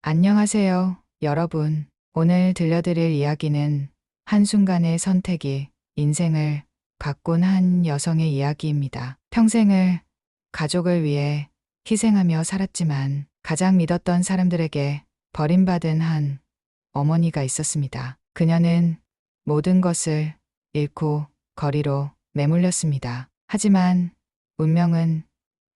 안녕하세요, 여러분. 오늘 들려드릴 이야기는 한순간의 선택이 인생을 바꾼 한 여성의 이야기입니다. 평생을 가족을 위해 희생하며 살았지만 가장 믿었던 사람들에게 버림받은 한 어머니가 있었습니다. 그녀는 모든 것을 잃고 거리로 내몰렸습니다. 하지만 운명은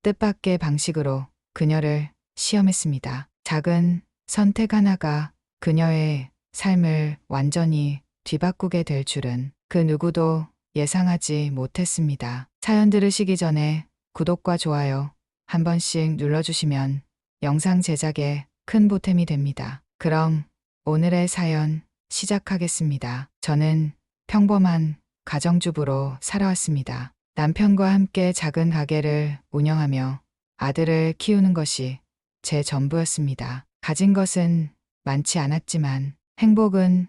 뜻밖의 방식으로 그녀를 시험했습니다. 작은 선택 하나가 그녀의 삶을 완전히 뒤바꾸게 될 줄은 그 누구도 예상하지 못했습니다. 사연 들으시기 전에 구독과 좋아요 한 번씩 눌러주시면 영상 제작에 큰 보탬이 됩니다. 그럼 오늘의 사연 시작하겠습니다. 저는 평범한 가정주부로 살아왔습니다. 남편과 함께 작은 가게를 운영하며 아들을 키우는 것이 제 전부였습니다. 가진 것은 많지 않았지만 행복은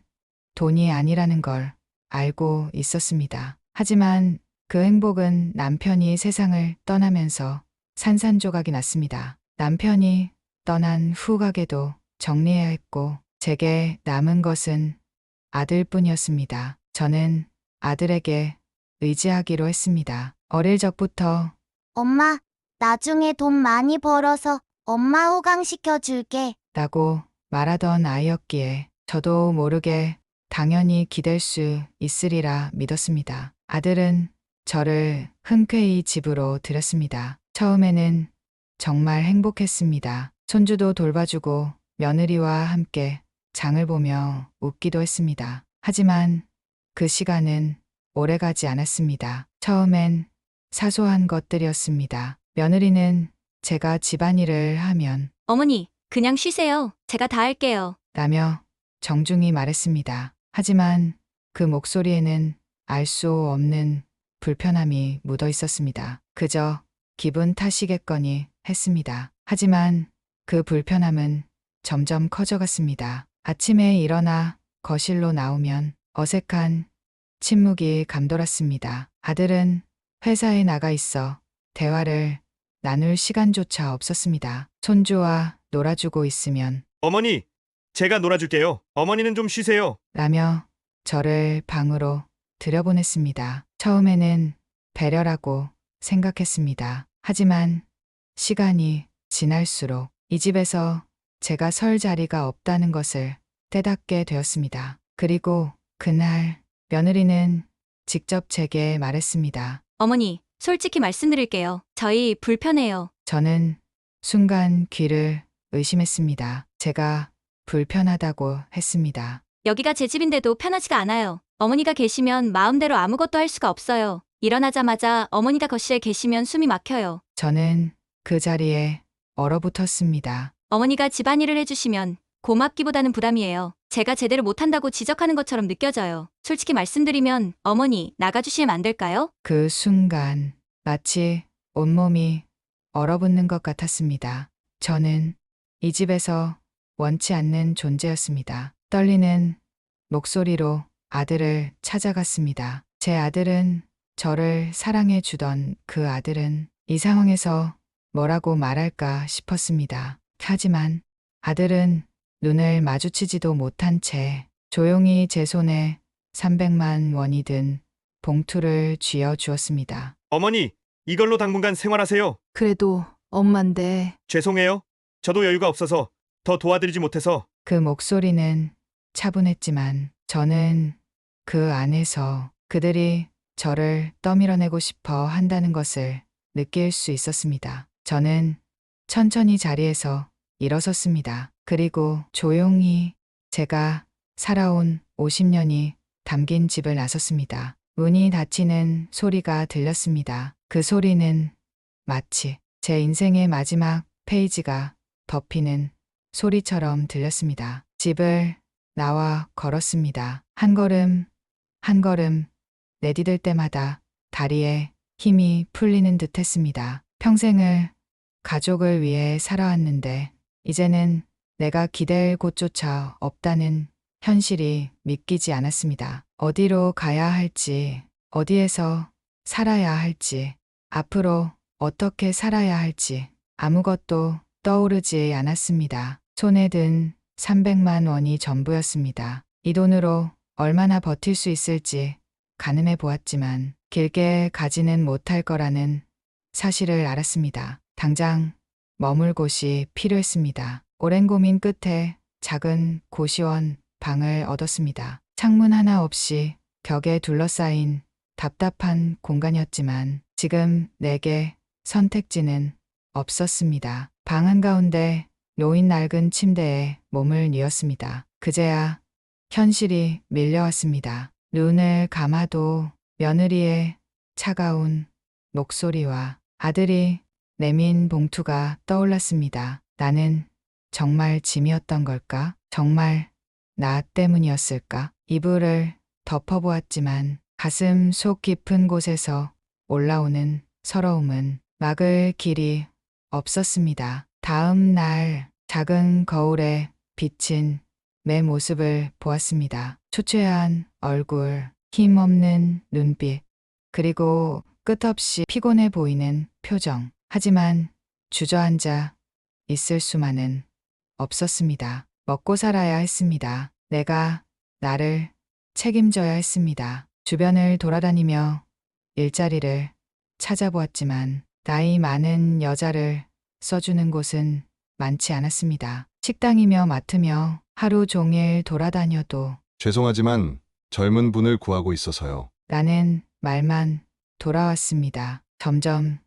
돈이 아니라는 걸 알고 있었습니다. 하지만 그 행복은 남편이 세상을 떠나면서 산산조각이 났습니다. 남편이 떠난 후 가게도 정리해야 했고 제게 남은 것은 아들뿐이었습니다. 저는 아들에게 의지하기로 했습니다. 어릴 적부터 엄마, 나중에 돈 많이 벌어서 엄마 호강시켜 줄게. 라고 말하던 아이였기에 저도 모르게 당연히 기댈 수 있으리라 믿었습니다. 아들은 저를 흔쾌히 집으로 들였습니다. 처음에는 정말 행복했습니다. 손주도 돌봐주고 며느리와 함께 장을 보며 웃기도 했습니다. 하지만 그 시간은 오래가지 않았습니다. 처음엔 사소한 것들이었습니다. 며느리는 제가 집안일을 하면 어머니, 그냥 쉬세요. 제가 다 할게요. 라며 정중히 말했습니다. 하지만 그 목소리에는 알 수 없는 불편함이 묻어 있었습니다. 그저 기분 탓이겠거니 했습니다. 하지만 그 불편함은 점점 커져갔습니다. 아침에 일어나 거실로 나오면 어색한 침묵이 감돌았습니다. 아들은 회사에 나가 있어 대화를 나눌 시간조차 없었습니다. 손주와 놀아주고 있으면 어머니, 제가 놀아줄게요. 어머니는 좀 쉬세요. 라며 저를 방으로 들여보냈습니다. 처음에는 배려라고 생각했습니다. 하지만 시간이 지날수록 이 집에서 제가 설 자리가 없다는 것을 깨닫게 되었습니다. 그리고 그날 며느리는 직접 제게 말했습니다. 어머니, 솔직히 말씀드릴게요. 저희 불편해요. 저는 순간 귀를 의심했습니다. 제가 불편하다고 했습니다. 여기가 제 집인데도 편하지가 않아요. 어머니가 계시면 마음대로 아무것도 할 수가 없어요. 일어나자마자 어머니가 거실에 계시면 숨이 막혀요. 저는 그 자리에 얼어붙었습니다. 어머니가 집안일을 해주시면 고맙기보다는 부담이에요. 제가 제대로 못한다고 지적하는 것처럼 느껴져요. 솔직히 말씀드리면 어머니, 나가주시면 안 될까요? 그 순간 마치 온몸이 얼어붙는 것 같았습니다. 저는 이 집에서 원치 않는 존재였습니다. 떨리는 목소리로 아들을 찾아갔습니다. 제 아들은 저를 사랑해 주던 그 아들은 이 상황에서 뭐라고 말할까 싶었습니다. 하지만 아들은 눈을 마주치지도 못한 채 조용히 제 손에 300만 원이 든 봉투를 쥐어 주었습니다. 어머니, 이걸로 당분간 생활하세요. 그래도 엄만데 죄송해요. 저도 여유가 없어서 더 도와드리지 못해서. 그 목소리는 차분했지만 저는 그 안에서 그들이 저를 떠밀어내고 싶어 한다는 것을 느낄 수 있었습니다. 저는 천천히 자리에서 일어섰습니다. 그리고 조용히 제가 살아온 50년이 담긴 집을 나섰습니다. 문이 닫히는 소리가 들렸습니다. 그 소리는 마치 제 인생의 마지막 페이지가 덮이는 소리처럼 들렸습니다. 집을 나와 걸었습니다. 한 걸음, 한 걸음 내디딜 때마다 다리에 힘이 풀리는 듯 했습니다. 평생을 가족을 위해 살아왔는데 이제는 내가 기댈 곳조차 없다는 현실이 믿기지 않았습니다. 어디로 가야 할지, 어디에서 살아야 할지, 앞으로 어떻게 살아야 할지 아무것도 떠오르지 않았습니다. 손에 든 300만 원이 전부였습니다. 이 돈으로 얼마나 버틸 수 있을지 가늠해 보았지만 길게 가지는 못할 거라는 사실을 알았습니다. 당장 머물 곳이 필요했습니다. 오랜 고민 끝에 작은 고시원 방을 얻었습니다. 창문 하나 없이 벽에 둘러싸인 답답한 공간이었지만 지금 내게 선택지는 없었습니다. 방 한가운데 놓인 낡은 침대에 몸을 뉘었습니다. 그제야 현실이 밀려왔습니다. 눈을 감아도 며느리의 차가운 목소리와 아들이 내민 봉투가 떠올랐습니다. 나는 정말 짐이었던 걸까? 정말 나 때문이었을까? 이불을 덮어보았지만 가슴 속 깊은 곳에서 올라오는 서러움은 막을 길이 없었습니다. 다음 날 작은 거울에 비친 내 모습을 보았습니다. 초췌한 얼굴, 힘없는 눈빛, 그리고 끝없이 피곤해 보이는 표정. 하지만 주저앉아 있을 수만은 없었습니다. 먹고 살아야 했습니다. 내가 나를 책임져야 했습니다. 주변을 돌아다니며 일자리를 찾아보았지만 나이 많은 여자를 써주는 곳은 많지 않았습니다. 식당이며 마트며 하루 종일 돌아다녀도 죄송하지만 젊은 분을 구하고 있어서요. 라는 말만 돌아왔습니다. 점점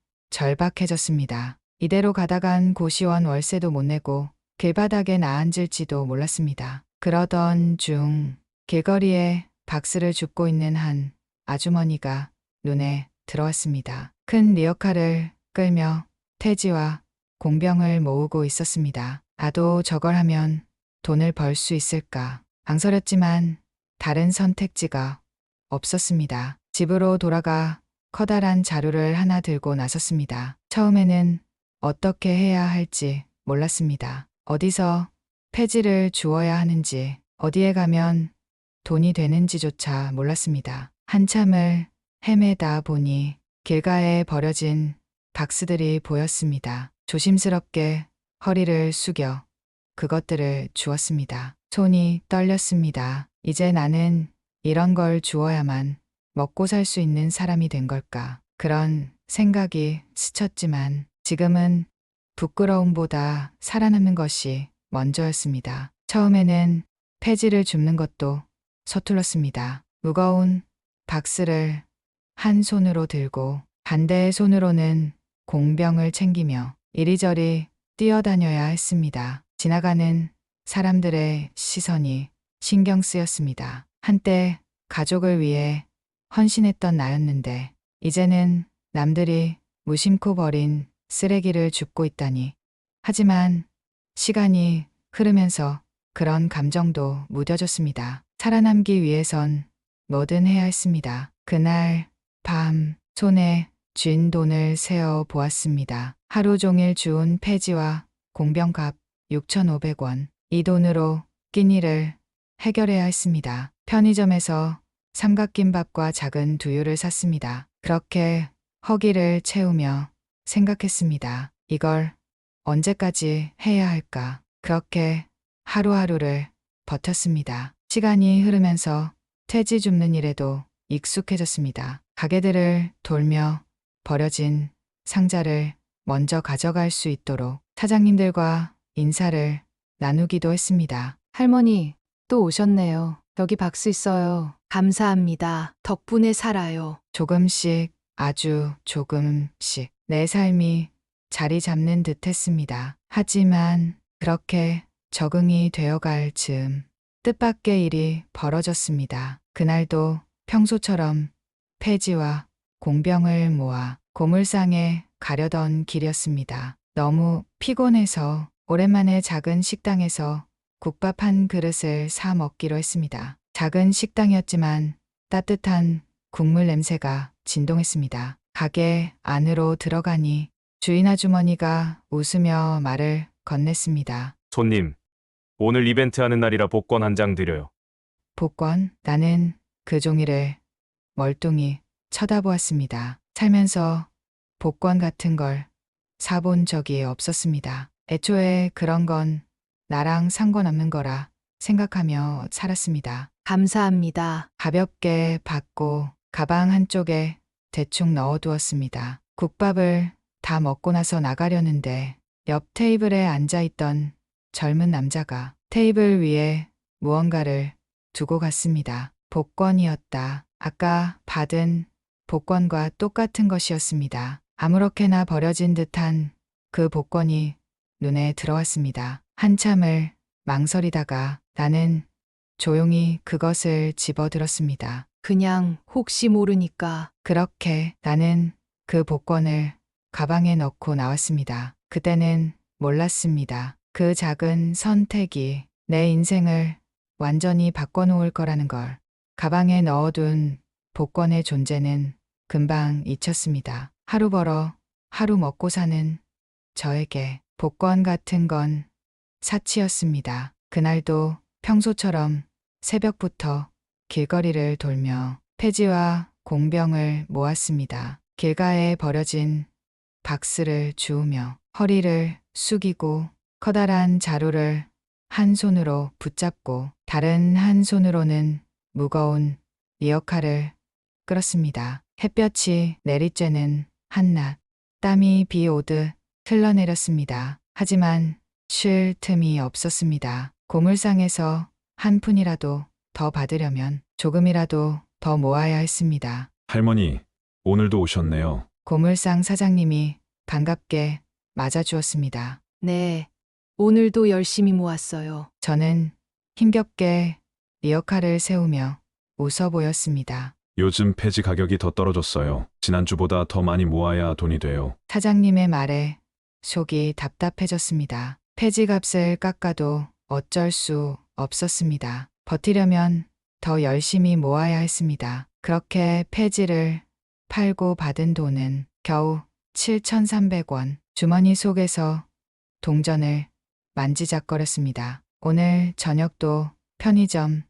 절박해졌습니다. 이대로 가다간 고시원 월세도 못 내고 길바닥에 나앉을지도 몰랐습니다. 그러던 중 길거리에 박스를 줍고 있는 한 아주머니가 눈에 들어왔습니다. 큰 리어카를 끌며 태지와 공병을 모으고 있었습니다. 나도 저걸 하면 돈을 벌 수 있을까? 망설였지만 다른 선택지가 없었습니다. 집으로 돌아가 커다란 자루를 하나 들고 나섰습니다. 처음에는 어떻게 해야 할지 몰랐습니다. 어디서 폐지를 주어야 하는지, 어디에 가면 돈이 되는지조차 몰랐습니다. 한참을 헤매다 보니 길가에 버려진 박스들이 보였습니다. 조심스럽게 허리를 숙여 그것들을 주었습니다. 손이 떨렸습니다. 이제 나는 이런 걸 주어야만 먹고 살 수 있는 사람이 된 걸까? 그런 생각이 스쳤지만 지금은 부끄러움보다 살아남는 것이 먼저였습니다. 처음에는 폐지를 줍는 것도 서툴렀습니다. 무거운 박스를 한 손으로 들고 반대의 손으로는 공병을 챙기며 이리저리 뛰어다녀야 했습니다. 지나가는 사람들의 시선이 신경 쓰였습니다. 한때 가족을 위해 헌신했던 나였는데 이제는 남들이 무심코 버린 쓰레기를 줍고 있다니. 하지만 시간이 흐르면서 그런 감정도 무뎌졌습니다. 살아남기 위해선 뭐든 해야 했습니다. 그날 밤 손에 쥔 돈을 세어 보았습니다. 하루 종일 주운 폐지와 공병값 6,500원. 이 돈으로 끼니를 해결해야 했습니다. 편의점에서 삼각김밥과 작은 두유를 샀습니다. 그렇게 허기를 채우며 생각했습니다. 이걸 언제까지 해야 할까? 그렇게 하루하루를 버텼습니다. 시간이 흐르면서 퇴지 줍는 일에도 익숙해졌습니다. 가게들을 돌며 버려진 상자를 먼저 가져갈 수 있도록 사장님들과 인사를 나누기도 했습니다. 할머니, 또 오셨네요. 여기 박스 있어요. 감사합니다. 덕분에 살아요. 조금씩, 아주 조금씩 내 삶이 자리 잡는 듯 했습니다. 하지만 그렇게 적응이 되어갈 즈음 뜻밖의 일이 벌어졌습니다. 그날도 평소처럼 폐지와 공병을 모아 고물상에 가려던 길이었습니다. 너무 피곤해서 오랜만에 작은 식당에서 국밥 한 그릇을 사 먹기로 했습니다. 작은 식당이었지만 따뜻한 국물 냄새가 진동했습니다. 가게 안으로 들어가니 주인 아주머니가 웃으며 말을 건넸습니다. 손님, 오늘 이벤트 하는 날이라 복권 한 장 드려요. 복권? 나는 그 종이를 멀뚱히 쳐다보았습니다. 살면서 복권 같은 걸 사본 적이 없었습니다. 애초에 그런 건 나랑 상관없는 거라 생각하며 살았습니다. 감사합니다. 가볍게 받고 가방 한쪽에 대충 넣어두었습니다. 국밥을 다 먹고 나서 나가려는데 옆 테이블에 앉아있던 젊은 남자가 테이블 위에 무언가를 두고 갔습니다. 복권이었다. 아까 받은 복권과 똑같은 것이었습니다. 아무렇게나 버려진 듯한 그 복권이 눈에 들어왔습니다. 한참을 망설이다가 나는 조용히 그것을 집어들었습니다. 그냥 혹시 모르니까. 그렇게 나는 그 복권을 가방에 넣고 나왔습니다. 그때는 몰랐습니다. 그 작은 선택이 내 인생을 완전히 바꿔놓을 거라는 걸. 가방에 넣어둔 복권의 존재는 금방 잊혔습니다. 하루 벌어 하루 먹고 사는 저에게 복권 같은 건 사치였습니다. 그날도 평소처럼 새벽부터 길거리를 돌며 폐지와 공병을 모았습니다. 길가에 버려진 박스를 주우며 허리를 숙이고 커다란 자루를 한 손으로 붙잡고 다른 한 손으로는 무거운 리어카를 끌었습니다. 햇볕이 내리쬐는 한낮, 땀이 비 오듯 흘러내렸습니다. 하지만 쉴 틈이 없었습니다. 고물상에서 한 푼이라도 더 받으려면 조금이라도 더 모아야 했습니다. 할머니, 오늘도 오셨네요. 고물상 사장님이 반갑게 맞아주었습니다. 네. 오늘도 열심히 모았어요. 저는 힘겹게 리어카를 세우며 웃어 보였습니다. 요즘 폐지 가격이 더 떨어졌어요. 지난주보다 더 많이 모아야 돈이 돼요. 사장님의 말에 속이 답답해졌습니다. 폐지값을 깎아도 어쩔 수 없었습니다. 버티려면 더 열심히 모아야 했습니다. 그렇게 폐지를 팔고 받은 돈은 겨우 7,300원. 주머니 속에서 동전을 만지작거렸습니다. 오늘 저녁도 편의점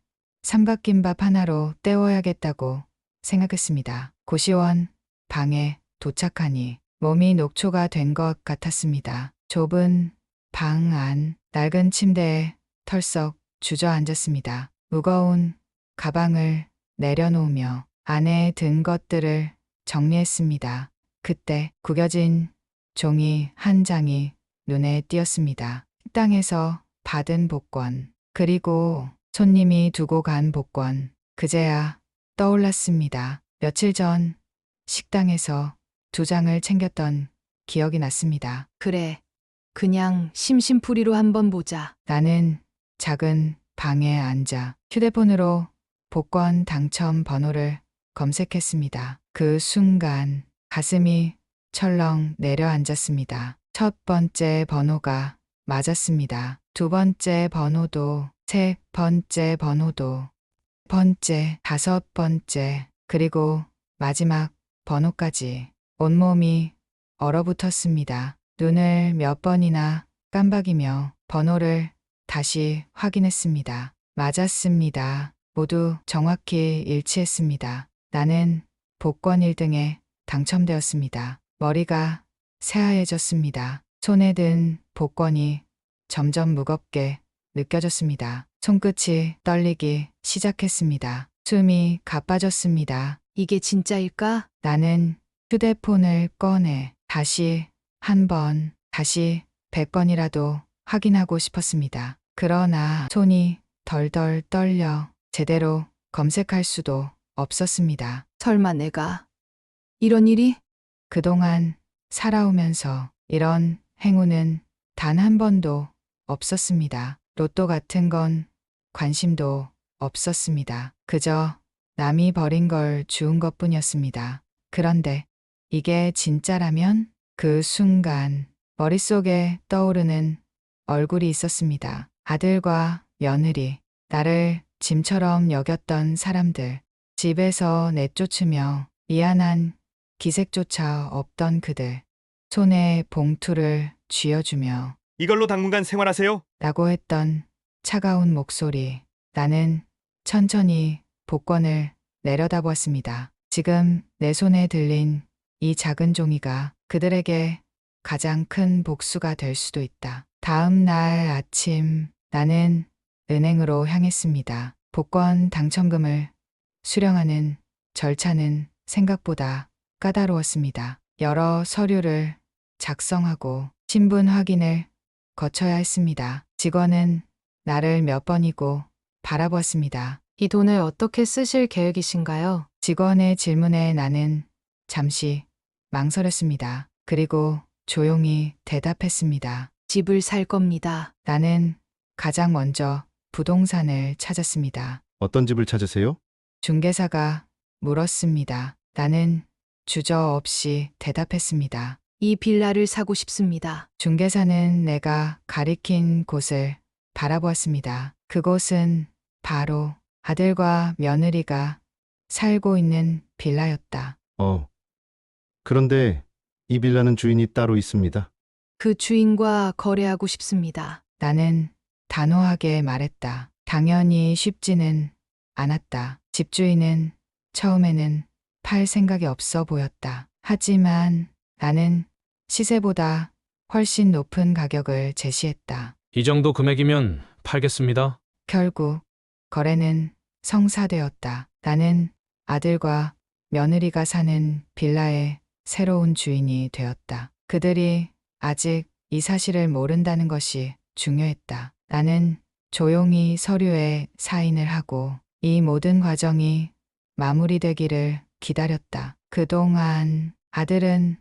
삼각김밥 하나로 때워야겠다고 생각했습니다. 고시원 방에 도착하니 몸이 녹초가 된 것 같았습니다. 좁은 방 안 낡은 침대에 털썩 주저앉았습니다. 무거운 가방을 내려놓으며 안에 든 것들을 정리했습니다. 그때 구겨진 종이 한 장이 눈에 띄었습니다. 식당에서 받은 복권, 그리고 손님이 두고 간 복권. 그제야 떠올랐습니다. 며칠 전 식당에서 2장을 챙겼던 기억이 났습니다. 그래. 그냥 심심풀이로 한번 보자. 나는 작은 방에 앉아 휴대폰으로 복권 당첨 번호를 검색했습니다. 그 순간 가슴이 철렁 내려앉았습니다. 첫 번째 번호가 맞았습니다. 두 번째 번호도, 세 번째 번호도, 번째, 다섯 번째, 그리고 마지막 번호까지 온몸이 얼어붙었습니다. 눈을 몇 번이나 깜박이며 번호를 다시 확인했습니다. 맞았습니다. 모두 정확히 일치했습니다. 나는 복권 1등에 당첨되었습니다. 머리가 새하얘졌습니다. 손에 든 복권이 점점 무겁게 느껴졌습니다. 손끝이 떨리기 시작했습니다. 숨이 가빠졌습니다. 이게 진짜일까? 나는 휴대폰을 꺼내 다시 한 번, 다시 100번이라도 확인하고 싶었습니다. 그러나 손이 덜덜 떨려 제대로 검색할 수도 없었습니다. 설마 내가 이런 일이? 그동안 살아오면서 이런 행운은 단 한 번도 없었습니다. 로또 같은 건 관심도 없었습니다. 그저 남이 버린 걸 주운 것뿐이었습니다. 그런데 이게 진짜라면? 그 순간 머릿속에 떠오르는 얼굴이 있었습니다. 아들과 며느리, 나를 짐처럼 여겼던 사람들, 집에서 내쫓으며 미안한 기색조차 없던 그들, 손에 봉투를 쥐어주며 이걸로 당분간 생활하세요. 라고 했던 차가운 목소리. 나는 천천히 복권을 내려다보았습니다. 지금 내 손에 들린 이 작은 종이가 그들에게 가장 큰 복수가 될 수도 있다. 다음 날 아침 나는 은행으로 향했습니다. 복권 당첨금을 수령하는 절차는 생각보다 까다로웠습니다. 여러 서류를 작성하고 신분 확인을 거쳐야 했습니다. 직원은 나를 몇 번이고 바라보았습니다. 이 돈을 어떻게 쓰실 계획이신가요? 직원의 질문에 나는 잠시 망설였습니다. 그리고 조용히 대답했습니다. 집을 살 겁니다. 나는 가장 먼저 부동산을 찾았습니다. 어떤 집을 찾으세요? 중개사가 물었습니다. 나는 주저없이 대답했습니다. 이 빌라를 사고 싶습니다. 중개사는 내가 가리킨 곳을 바라보았습니다. 그곳은 바로 아들과 며느리가 살고 있는 빌라였다. 그런데 이 빌라는 주인이 따로 있습니다. 그 주인과 거래하고 싶습니다. 나는 단호하게 말했다. 당연히 쉽지는 않았다. 집주인은 처음에는 팔 생각이 없어 보였다. 하지만 나는 시세보다 훨씬 높은 가격을 제시했다. 이 정도 금액이면 팔겠습니다. 결국 거래는 성사되었다. 나는 아들과 며느리가 사는 빌라의 새로운 주인이 되었다. 그들이 아직 이 사실을 모른다는 것이 중요했다. 나는 조용히 서류에 사인을 하고 이 모든 과정이 마무리되기를 기다렸다. 그동안 아들은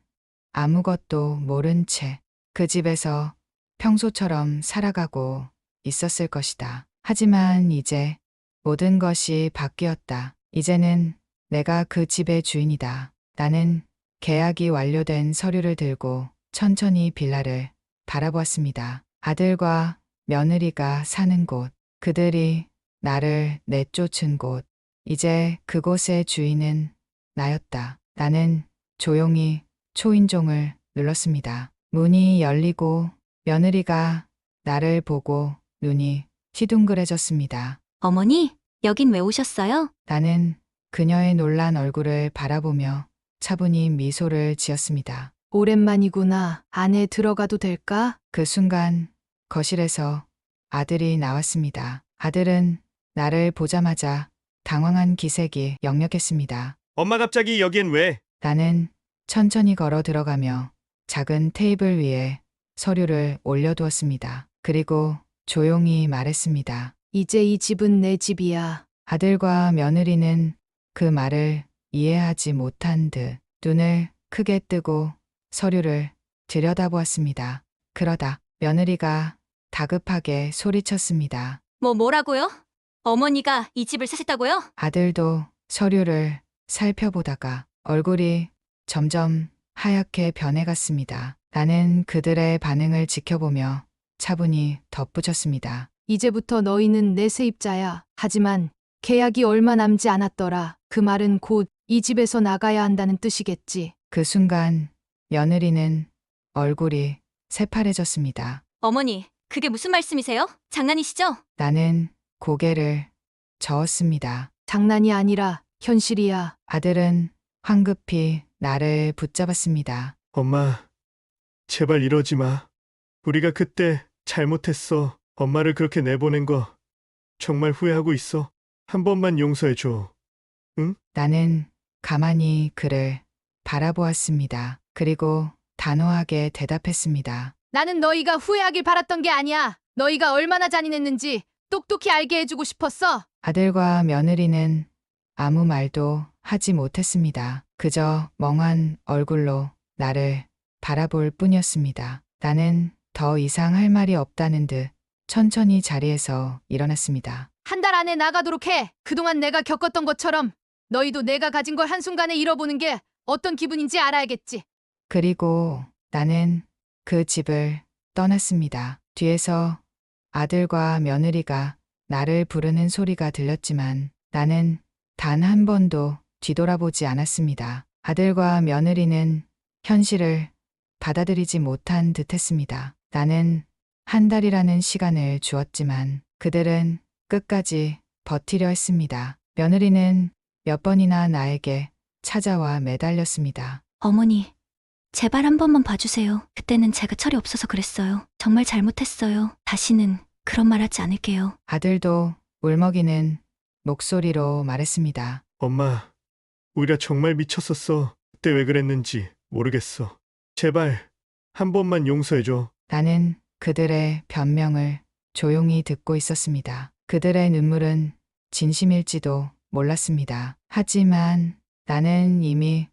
아무것도 모른 채 그 집에서 평소처럼 살아가고 있었을 것이다. 하지만 이제 모든 것이 바뀌었다. 이제는 내가 그 집의 주인이다. 나는 계약이 완료된 서류를 들고 천천히 빌라를 바라보았습니다. 아들과 며느리가 사는 곳, 그들이 나를 내쫓은 곳, 이제 그곳의 주인은 나였다. 나는 조용히 초인종을 눌렀습니다. 문이 열리고 며느리가 나를 보고 눈이 시둥그레졌습니다. 어머니, 여긴 왜 오셨어요? 나는 그녀의 놀란 얼굴을 바라보며 차분히 미소를 지었습니다. 오랜만이구나. 안에 들어가도 될까? 그 순간 거실에서 아들이 나왔습니다. 아들은 나를 보자마자 당황한 기색이 역력했습니다. 엄마 갑자기 여기엔 왜? 나는 천천히 걸어 들어가며 작은 테이블 위에 서류를 올려두었습니다. 그리고 조용히 말했습니다. 이제 이 집은 내 집이야. 아들과 며느리는 그 말을 이해하지 못한 듯 눈을 크게 뜨고 서류를 들여다보았습니다. 그러다 며느리가 다급하게 소리쳤습니다. 뭐라고요? 어머니가 이 집을 사셨다고요? 아들도 서류를 살펴보다가 얼굴이 점점 하얗게 변해갔습니다. 나는 그들의 반응을 지켜보며 차분히 덧붙였습니다. 이제부터 너희는 내 세입자야. 하지만 계약이 얼마 남지 않았더라. 그 말은 곧 이 집에서 나가야 한다는 뜻이겠지. 그 순간 며느리는 얼굴이 새파래졌습니다. 어머니, 그게 무슨 말씀이세요? 장난이시죠? 나는 고개를 저었습니다. 장난이 아니라 현실이야. 아들은 황급히 나를 붙잡았습니다. 엄마, 제발 이러지 마. 우리가 그때 잘못했어. 엄마를 그렇게 내보낸 거 정말 후회하고 있어. 한 번만 용서해 줘. 나는 가만히 그를 바라보았습니다. 그리고 단호하게 대답했습니다. 나는 너희가 후회하길 바랐던 게 아니야. 너희가 얼마나 잔인했는지 똑똑히 알게 해주고 싶었어. 아들과 며느리는 아무 말도 하지 못했습니다. 그저 멍한 얼굴로 나를 바라볼 뿐이었습니다. 나는 더 이상 할 말이 없다는 듯 천천히 자리에서 일어났습니다. 한 달 안에 나가도록 해. 그동안 내가 겪었던 것처럼 너희도 내가 가진 걸 한순간에 잃어보는 게 어떤 기분인지 알아야겠지. 그리고 나는 그 집을 떠났습니다. 뒤에서 아들과 며느리가 나를 부르는 소리가 들렸지만 나는 단 한 번도 뒤돌아보지 않았습니다. 아들과 며느리는 현실을 받아들이지 못한 듯했습니다. 나는 한 달이라는 시간을 주었지만 그들은 끝까지 버티려 했습니다. 며느리는 몇 번이나 나에게 찾아와 매달렸습니다. 어머니, 제발 한 번만 봐주세요. 그때는 제가 철이 없어서 그랬어요. 정말 잘못했어요. 다시는 그런 말 하지 않을게요. 아들도 울먹이는 목소리로 말했습니다. 엄마, 우리가 정말 미쳤었어. 그때 왜 그랬는지 모르겠어. 제발 한 번만 용서해줘. 나는 그들의 변명을 조용히 듣고 있었습니다. 그들의 눈물은 진심일지도 몰랐습니다. 하지만 나는 이미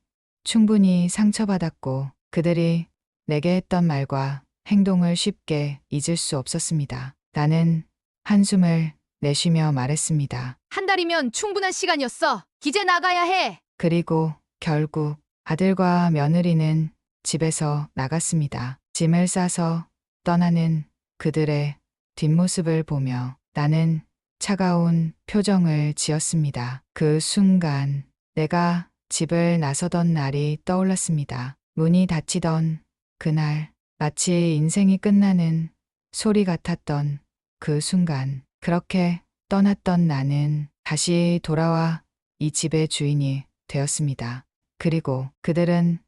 충분히 상처받았고 그들이 내게 했던 말과 행동을 쉽게 잊을 수 없었습니다. 나는 한숨을 내쉬며 말했습니다. 한 달이면 충분한 시간이었어. 이제 나가야 해. 그리고 결국 아들과 며느리는 집에서 나갔습니다. 짐을 싸서 떠나는 그들의 뒷모습을 보며 나는 차가운 표정을 지었습니다. 그 순간 내가 집을 나서던 날이 떠올랐습니다. 문이 닫히던 그날 마치 인생이 끝나는 소리 같았던 그 순간 그렇게 떠났던 나는 다시 돌아와 이 집의 주인이 되었습니다. 그리고 그들은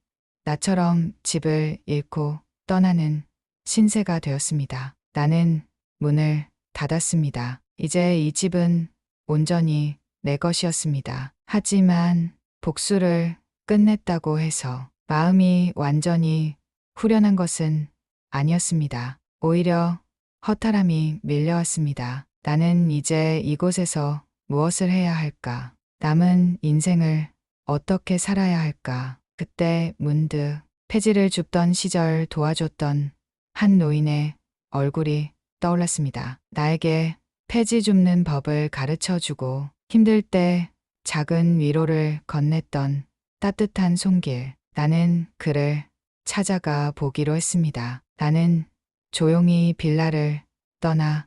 나처럼 집을 잃고 떠나는 신세가 되었습니다. 나는 문을 닫았습니다. 이제 이 집은 온전히 내 것이었습니다. 하지만 복수를 끝냈다고 해서 마음이 완전히 후련한 것은 아니었습니다. 오히려 허탈함이 밀려왔습니다. 나는 이제 이곳에서 무엇을 해야 할까? 남은 인생을 어떻게 살아야 할까? 그때 문득 폐지를 줍던 시절 도와줬던 한 노인의 얼굴이 떠올랐습니다. 나에게 폐지 줍는 법을 가르쳐 주고 힘들 때 작은 위로를 건넸던 따뜻한 손길. 나는 그를 찾아가 보기로 했습니다. 나는 조용히 빌라를 떠나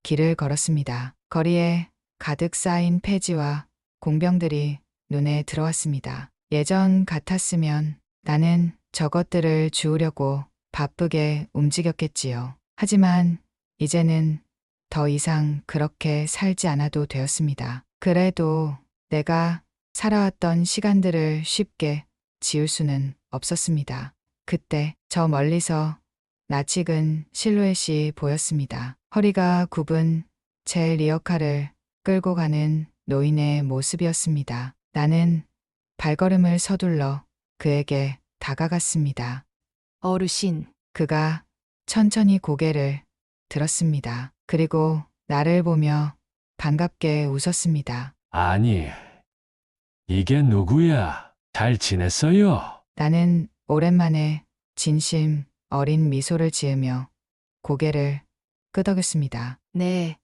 길을 걸었습니다. 거리에 가득 쌓인 폐지와 공병들이 눈에 들어왔습니다. 예전 같았으면 나는 저것들을 주우려고 바쁘게 움직였겠지요. 하지만 이제는 더 이상 그렇게 살지 않아도 되었습니다. 그래도 내가 살아왔던 시간들을 쉽게 지울 수는 없었습니다. 그때 저 멀리서 낯익은 실루엣이 보였습니다. 허리가 굽은 제 리어카를 끌고 가는 노인의 모습이었습니다. 나는 발걸음을 서둘러 그에게 다가갔습니다. 어르신, 그가 천천히 고개를 들었습니다. 그리고 나를 보며 반갑게 웃었습니다. 아니, 이게 누구야? 잘 지냈어요? 나는 오랜만에 진심 어린 미소를 지으며 고개를 끄덕였습니다. 네.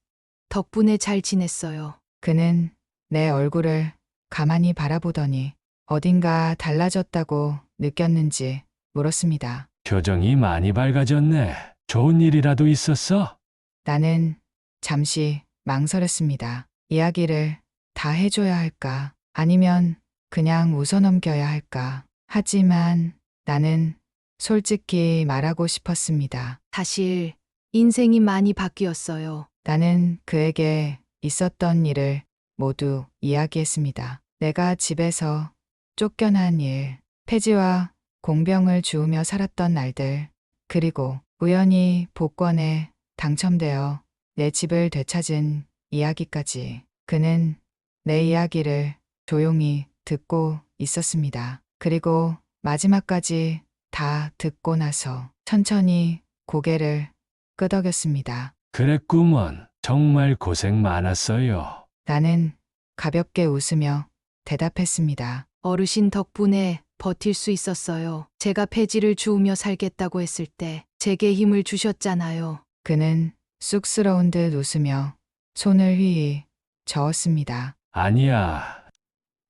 덕분에 잘 지냈어요. 그는 내 얼굴을 가만히 바라보더니 어딘가 달라졌다고 느꼈는지 물었습니다. 표정이 많이 밝아졌네. 좋은 일이라도 있었어? 나는 잠시 망설였습니다. 이야기를 다 해줘야 할까? 아니면 그냥 웃어넘겨야 할까? 하지만 나는 솔직히 말하고 싶었습니다. 사실 인생이 많이 바뀌었어요. 나는 그에게 있었던 일을 모두 이야기했습니다. 내가 집에서 쫓겨난 일, 폐지와 공병을 주우며 살았던 날들, 그리고 우연히 복권에 당첨되어 내 집을 되찾은 이야기까지. 그는 내 이야기를 조용히 듣고 있었습니다. 그리고 마지막까지 다 듣고 나서 천천히 고개를 끄덕였습니다. 그랬구먼. 정말 고생 많았어요. 나는 가볍게 웃으며 대답했습니다. 어르신 덕분에 버틸 수 있었어요. 제가 폐지를 주우며 살겠다고 했을 때 제게 힘을 주셨잖아요. 그는 쑥스러운 듯 웃으며 손을 휘휘 저었습니다. 아니야.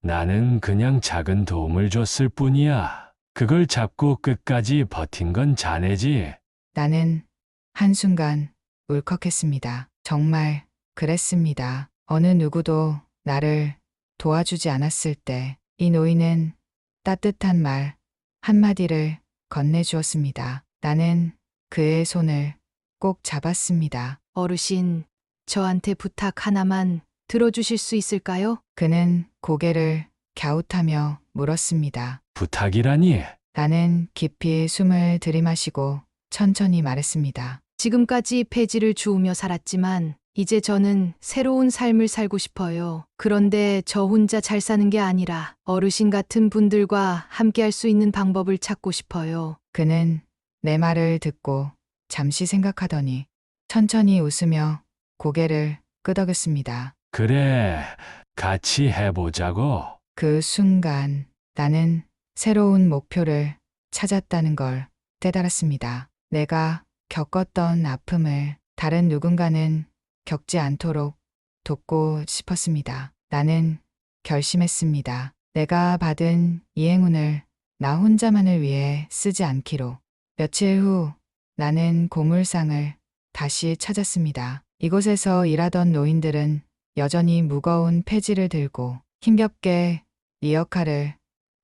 나는 그냥 작은 도움을 줬을 뿐이야. 그걸 잡고 끝까지 버틴 건 자네지. 나는 한순간 울컥했습니다. 정말 그랬습니다. 어느 누구도 나를 도와주지 않았을 때 이 노인은 따뜻한 말 한마디를 건네주었습니다. 나는 그의 손을 꼭 잡았습니다. 어르신, 저한테 부탁 하나만 들어주실 수 있을까요? 그는 고개를 갸웃하며 물었습니다. 부탁이라니? 나는 깊이 숨을 들이마시고 천천히 말했습니다. 지금까지 폐지를 주우며 살았지만 이제 저는 새로운 삶을 살고 싶어요. 그런데 저 혼자 잘 사는 게 아니라 어르신 같은 분들과 함께 할 수 있는 방법을 찾고 싶어요. 그는 내 말을 듣고 잠시 생각하더니 천천히 웃으며 고개를 끄덕였습니다. 그래, 같이 해보자고. 그 순간 나는 새로운 목표를 찾았다는 걸 깨달았습니다. 내가 겪었던 아픔을 다른 누군가는 겪지 않도록 돕고 싶었습니다. 나는 결심했습니다. 내가 받은 이 행운을 나 혼자만을 위해 쓰지 않기로. 며칠 후 나는 고물상을 다시 찾았습니다. 이곳에서 일하던 노인들은 여전히 무거운 폐지를 들고 힘겹게 리어카를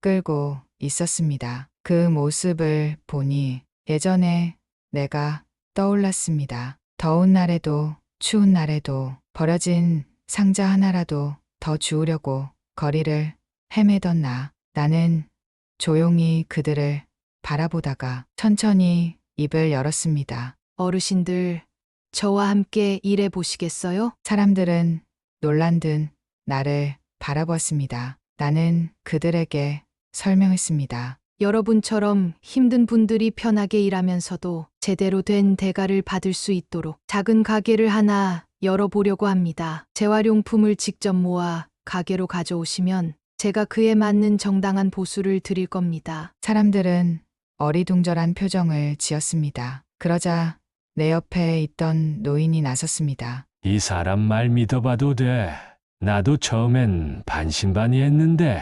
끌고 있었습니다. 그 모습을 보니 예전에 내가 떠올랐습니다. 더운 날에도 추운 날에도 버려진 상자 하나라도 더 주우려고 거리를 헤매던 나는 조용히 그들을 바라보다가 천천히 입을 열었습니다. 어르신들, 저와 함께 일해 보시겠어요? 사람들은 놀란 듯 나를 바라보았습니다. 나는 그들에게 설명했습니다. 여러분처럼 힘든 분들이 편하게 일하면서도 제대로 된 대가를 받을 수 있도록 작은 가게를 하나 열어보려고 합니다. 재활용품을 직접 모아 가게로 가져오시면 제가 그에 맞는 정당한 보수를 드릴 겁니다. 사람들은 어리둥절한 표정을 지었습니다. 그러자 내 옆에 있던 노인이 나섰습니다. 이 사람 말 믿어봐도 돼. 나도 처음엔 반신반의했는데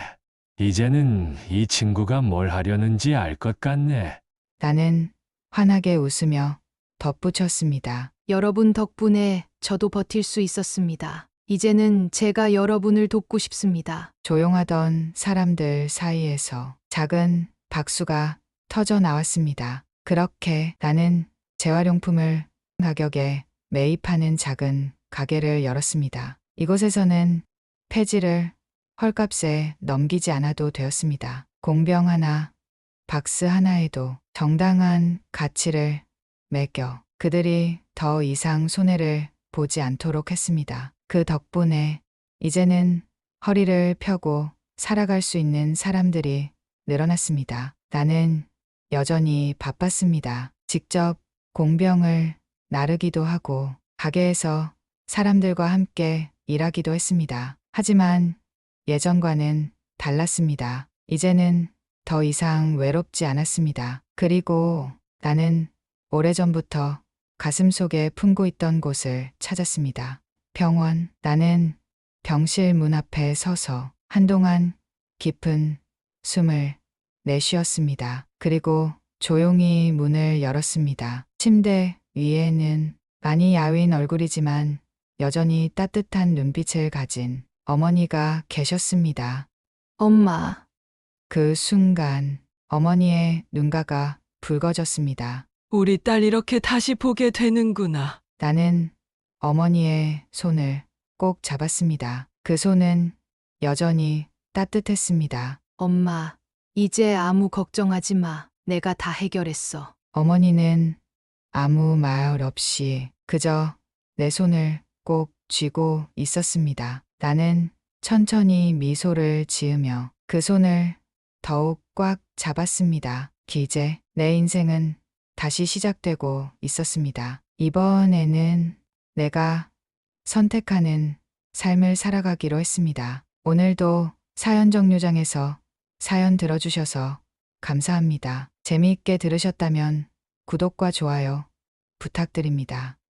이제는 이 친구가 뭘 하려는지 알 것 같네. 나는 환하게 웃으며 덧붙였습니다. 여러분 덕분에 저도 버틸 수 있었습니다. 이제는 제가 여러분을 돕고 싶습니다. 조용하던 사람들 사이에서 작은 박수가 터져 나왔습니다. 그렇게 나는 재활용품을 가격에 매입하는 작은 가게를 열었습니다. 이곳에서는 폐지를 헐값에 넘기지 않아도 되었습니다. 공병 하나, 박스 하나에도 정당한 가치를 매겨 그들이 더 이상 손해를 보지 않도록 했습니다. 그 덕분에 이제는 허리를 펴고 살아갈 수 있는 사람들이 늘어났습니다. 나는 여전히 바빴습니다. 직접 공병을 나르기도 하고 가게에서 사람들과 함께 일하기도 했습니다. 하지만 예전과는 달랐습니다. 이제는 더 이상 외롭지 않았습니다. 그리고 나는 오래전부터 가슴속에 품고 있던 곳을 찾았습니다. 병원. 나는 병실 문 앞에 서서 한동안 깊은 숨을 내쉬었습니다. 그리고 조용히 문을 열었습니다. 침대 위에는 많이 야윈 얼굴이지만 여전히 따뜻한 눈빛을 가진 어머니가 계셨습니다. 엄마, 그 순간 어머니의 눈가가 붉어졌습니다. 우리 딸 이렇게 다시 보게 되는구나. 나는 어머니의 손을 꼭 잡았습니다. 그 손은 여전히 따뜻했습니다. 엄마, 이제 아무 걱정하지 마. 내가 다 해결했어. 어머니는 아무 말 없이 그저 내 손을 꼭 쥐고 있었습니다. 나는 천천히 미소를 지으며 그 손을 더욱 꽉 잡았습니다. 이제 내 인생은 다시 시작되고 있었습니다. 이번에는 내가 선택하는 삶을 살아가기로 했습니다. 오늘도 사연 정류장에서 사연 들어주셔서 감사합니다. 재미있게 들으셨다면 구독과 좋아요 부탁드립니다.